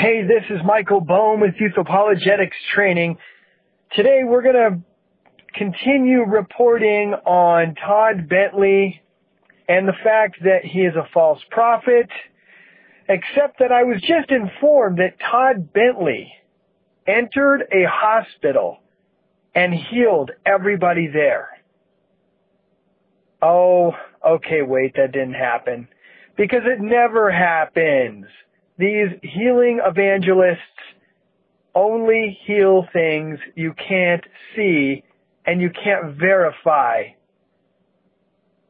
Hey, this is Michael Bohm with Youth Apologetics Training. Today we're going to continue reporting on Todd Bentley and the fact that he is a false prophet, except that I was just informed that Todd Bentley entered a hospital and healed everybody there. Oh, okay, wait, that didn't happen. Because it never happens. These healing evangelists only heal things you can't see and you can't verify.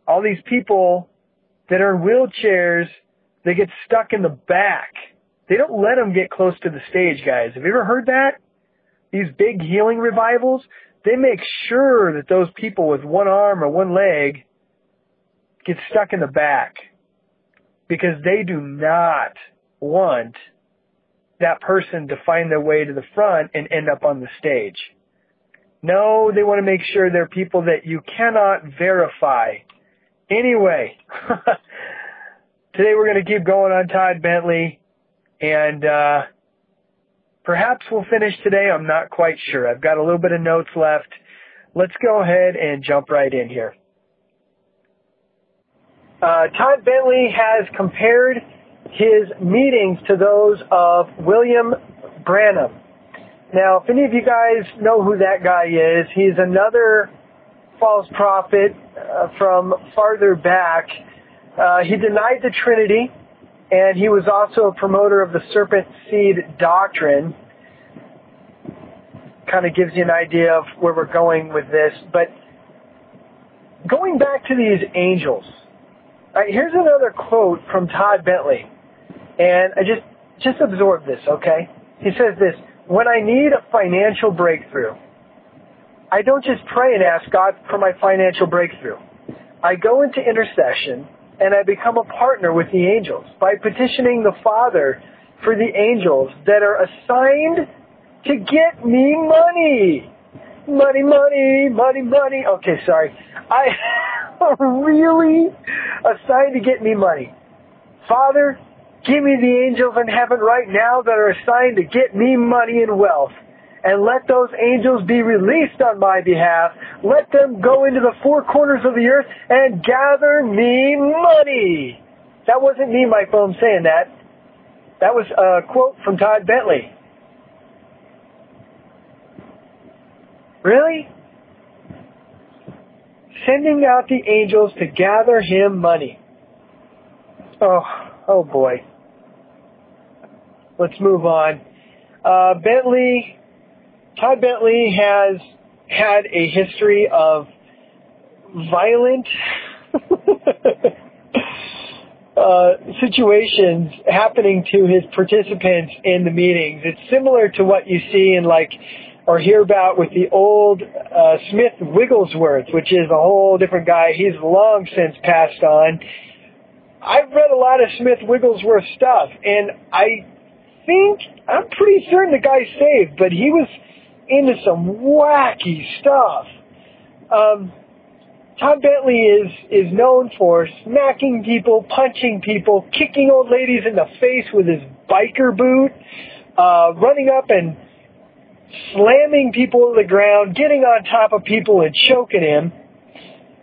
All these people that are in wheelchairs, they get stuck in the back. They don't let them get close to the stage, guys. Have you ever heard that? These big healing revivals, they make sure that those people with one arm or one leg get stuck in the back because they do not want that person to find their way to the front and end up on the stage. No, they want to make sure they're people that you cannot verify. Anyway, today we're going to keep going on Todd Bentley, and perhaps we'll finish today. I'm not quite sure. I've got a little bit of notes left. Let's go ahead and jump right in here. Todd Bentley has compared his meetings to those of William Branham. Now, if any of you guys know who that guy is, he's another false prophet from farther back. He denied the Trinity, and he was also a promoter of the serpent seed doctrine. Kind of gives you an idea of where we're going with this. But going back to these angels, here's another quote from Todd Bentley. And I just absorb this, okay? He says this: when I need a financial breakthrough, I don't just pray and ask God for my financial breakthrough. I go into intercession and I become a partner with the angels by petitioning the Father for the angels that are assigned to get me money. Money, money, money, money. Okay, sorry. I really assigned to get me money. Father, give me the angels in heaven right now that are assigned to get me money and wealth. And let those angels be released on my behalf. Let them go into the four corners of the earth and gather me money. That wasn't me, Mike Bohm, saying that. That was a quote from Todd Bentley. Really? Sending out the angels to gather him money. Oh boy. Let's move on. Todd Bentley has had a history of violent situations happening to his participants in the meetings. It's similar to what you see in or hear about with the old Smith Wigglesworth, which is a whole different guy. He's long since passed on. I've read a lot of Smith Wigglesworth stuff, and I'm pretty certain the guy's saved, but he was into some wacky stuff. Todd Bentley is known for smacking people, punching people, kicking old ladies in the face with his biker boot, running up and slamming people to the ground, getting on top of people and choking him.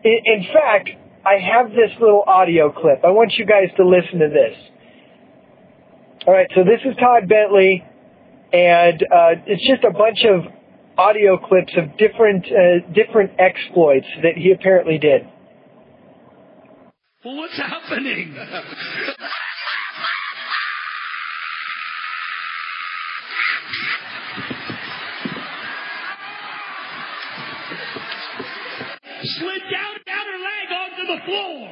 In fact, I have this little audio clip. I want you guys to listen to this. All right, so this is Todd Bentley, and it's just a bunch of audio clips of different exploits that he apparently did. Well, what's happening? Slid down her leg onto the floor.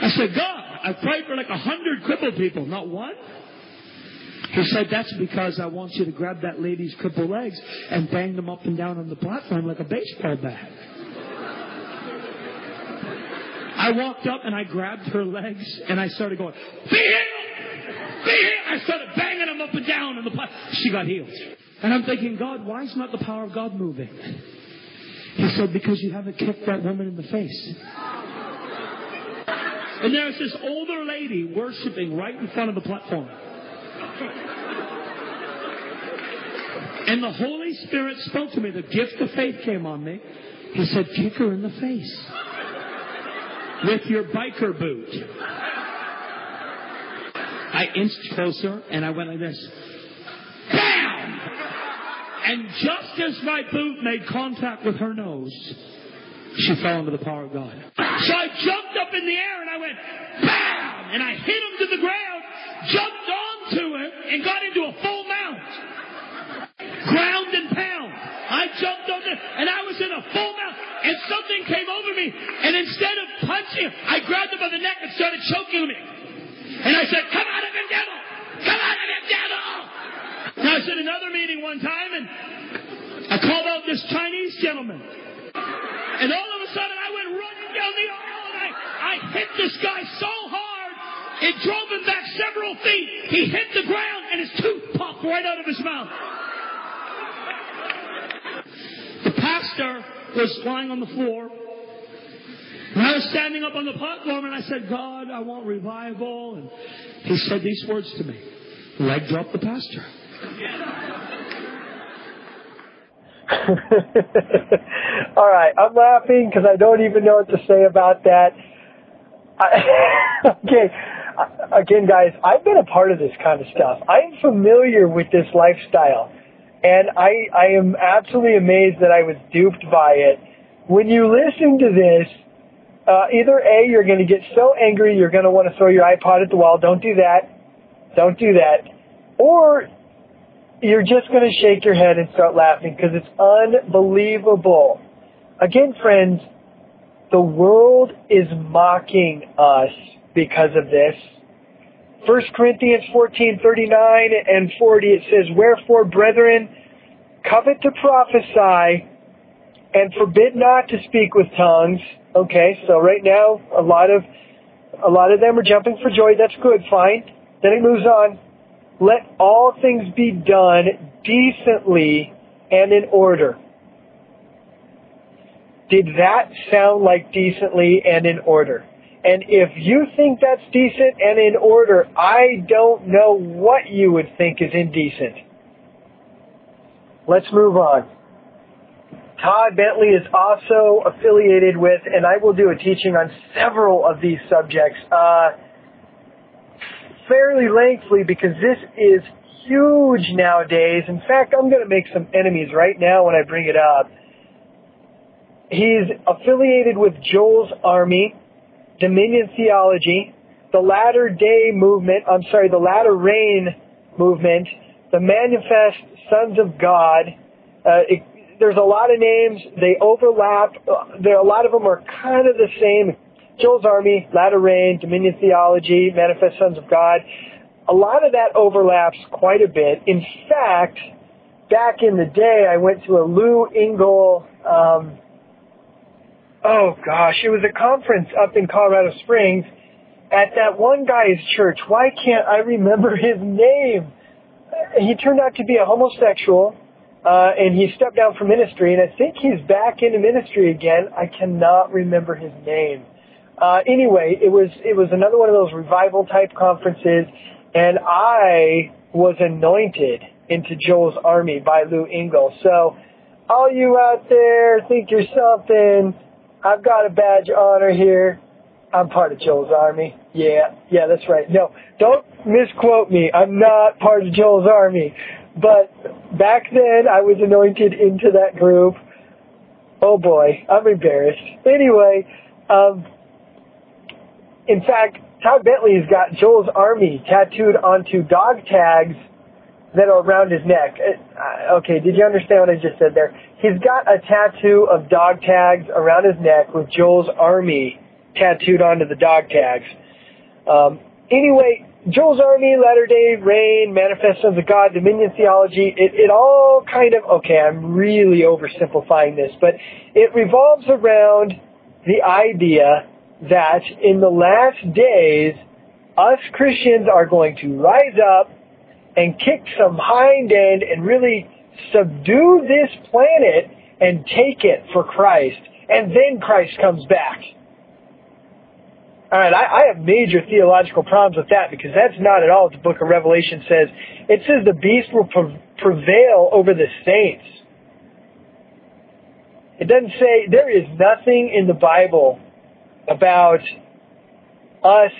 I said, God, I prayed for 100 crippled people, not one. He said, that's because I want you to grab that lady's crippled legs and bang them up and down on the platform like a baseball bat. I walked up and I grabbed her legs and I started going, be healed! Be healed! I started banging them up and down on the platform. She got healed. And I'm thinking, God, why is not the power of God moving? He said, because you haven't kicked that woman in the face. And there's this older lady worshiping right in front of the platform. And the Holy Spirit spoke to me. The gift of faith came on me. He said, kick her in the face with your biker boot. I inched closer and I went like this. Bam! And just as my boot made contact with her nose, she fell into the power of God. So I jumped up in the air and I went, bam! And I hit him to the ground, jumped onto him, and got into a full mount. Ground and pound. I jumped on it, and I was in a full mount, and something came over me, and instead of punching him, I grabbed him by the neck and started choking him. And I said, come out of him, devil! Come out of him, devil! Now, I was in another meeting one time, and I called out this Chinese gentleman. And all of a sudden, I went running down the aisle, and I hit this guy so hard, it drove him back several feet. He hit the ground, and his tooth popped right out of his mouth. The pastor was lying on the floor. And I was standing up on the platform and I said, God, I want revival. And he said these words to me. Leg drop the pastor. All right. I'm laughing because I don't even know what to say about that. Okay. Again, guys, I've been a part of this kind of stuff. I'm familiar with this lifestyle. And I am absolutely amazed that I was duped by it. When you listen to this, either A, you're going to get so angry you're going to want to throw your iPod at the wall. Don't do that. Don't do that. Or you're just going to shake your head and start laughing because it's unbelievable. Again, friends, the world is mocking us because of this. 1 Corinthians 14:39 and 40, it says, wherefore, brethren, covet to prophesy, and forbid not to speak with tongues. Okay, so right now, a lot of them are jumping for joy. That's good, fine. Then it moves on. Let all things be done decently and in order. Did that sound like decently and in order? And if you think that's decent and in order, I don't know what you would think is indecent. Let's move on. Todd Bentley is also affiliated with, and I will do a teaching on several of these subjects, fairly lengthily because this is huge nowadays. In fact, I'm going to make some enemies right now when I bring it up. He's affiliated with Joel's Army, Dominion Theology, the Latter Rain movement, the Manifest Sons of God. There's a lot of names. They overlap. A lot of them are kind of the same. Joel's Army, Latter Rain, Dominion Theology, Manifest Sons of God. A lot of that overlaps quite a bit. In fact, back in the day, I went to a Lou Engle, it was a conference up in Colorado Springs at that one guy's church. Why can't I remember his name? He turned out to be a homosexual, and he stepped down from ministry, and I think he's back into ministry again. I cannot remember his name. Anyway, it was another one of those revival type conferences, and I was anointed into Joel's Army by Lou Engle. So, all you out there think you're something, I've got a badge of honor here. I'm part of Joel's Army. Yeah, that's right. No, don't misquote me. I'm not part of Joel's Army. But back then, I was anointed into that group. Oh boy, I'm embarrassed. Anyway, in fact, Todd Bentley's got Joel's Army tattooed onto dog tags that are around his neck. Okay, did you understand what I just said there? He's got a tattoo of dog tags around his neck with Joel's Army tattooed onto the dog tags. Anyway, Joel's Army, Latter-day Rain, Manifest Sons of God, Dominion Theology, it all kind of, okay, I'm really oversimplifying this, but it revolves around the idea that in the last days, us Christians are going to rise up and kick some hind end and really subdue this planet and take it for Christ. And then Christ comes back. All right, I have major theological problems with that because that's not at all what the book of Revelation says. It says the beast will prevail over the saints. It doesn't say, there is nothing in the Bible about us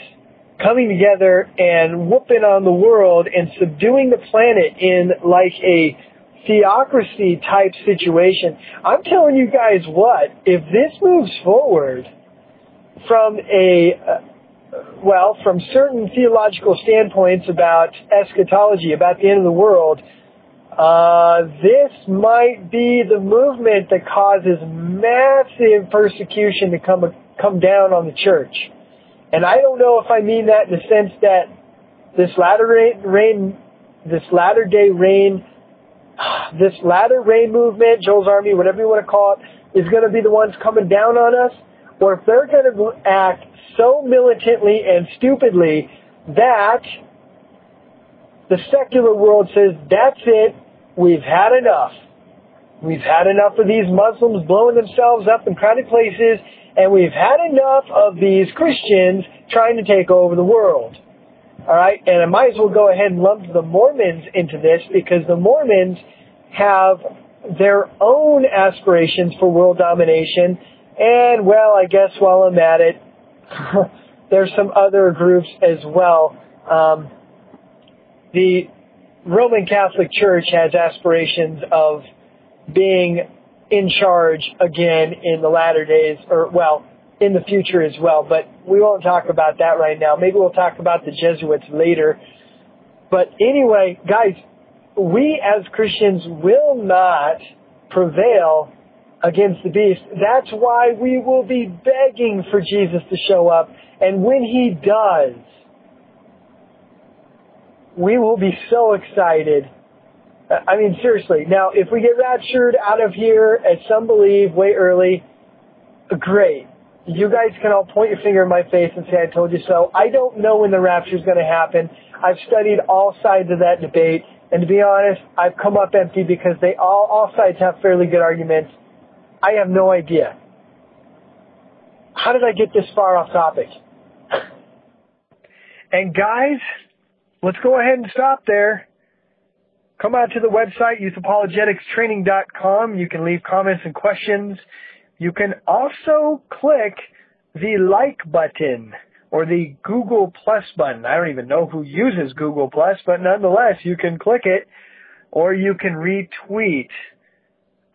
coming together and whooping on the world and subduing the planet in like a theocracy type situation. I'm telling you guys what, if this moves forward from from certain theological standpoints about eschatology, about the end of the world, this might be the movement that causes massive persecution to come down on the church. And I don't know if I mean that in the sense that this latter rain movement, Joel's Army, whatever you want to call it, is going to be the ones coming down on us, or if they're going to act so militantly and stupidly that the secular world says, that's it, we've had enough. We've had enough of these Muslims blowing themselves up in crowded places, and we've had enough of these Christians trying to take over the world. All right? And I might as well go ahead and lump the Mormons into this, because the Mormons have their own aspirations for world domination. And, well, I guess while I'm at it, there's some other groups as well. The Roman Catholic Church has aspirations of being in charge again in the latter days, or, well, in the future as well. But we won't talk about that right now. Maybe we'll talk about the Jesuits later. But anyway, guys, we as Christians will not prevail against the beast. That's why we will be begging for Jesus to show up. And when he does, we will be so excited. I mean, seriously. Now, if we get raptured out of here, as some believe, way early, great. You guys can all point your finger in my face and say, I told you so. I don't know when the rapture is going to happen. I've studied all sides of that debate. And to be honest, I've come up empty because all sides have fairly good arguments. I have no idea. How did I get this far off topic? And guys, let's go ahead and stop there. Come out to the website, youthapologeticstraining.com. You can leave comments and questions. You can also click the like button or the Google Plus button. I don't even know who uses Google Plus, but nonetheless, you can click it, or you can retweet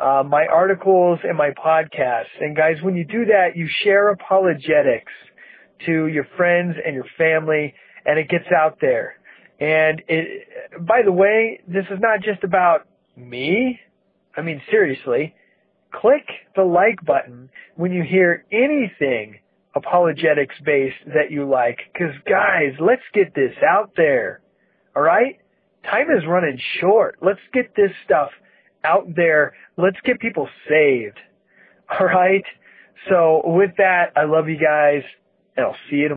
my articles and my podcasts. And guys, when you do that, you share apologetics to your friends and your family, and it gets out there. And by the way, this is not just about me. I mean, seriously, click the like button when you hear anything apologetics based that you like. Because guys, let's get this out there. All right? Time is running short. Let's get this stuff out there. Let's get people saved. All right? So with that, I love you guys, and I'll see you tomorrow.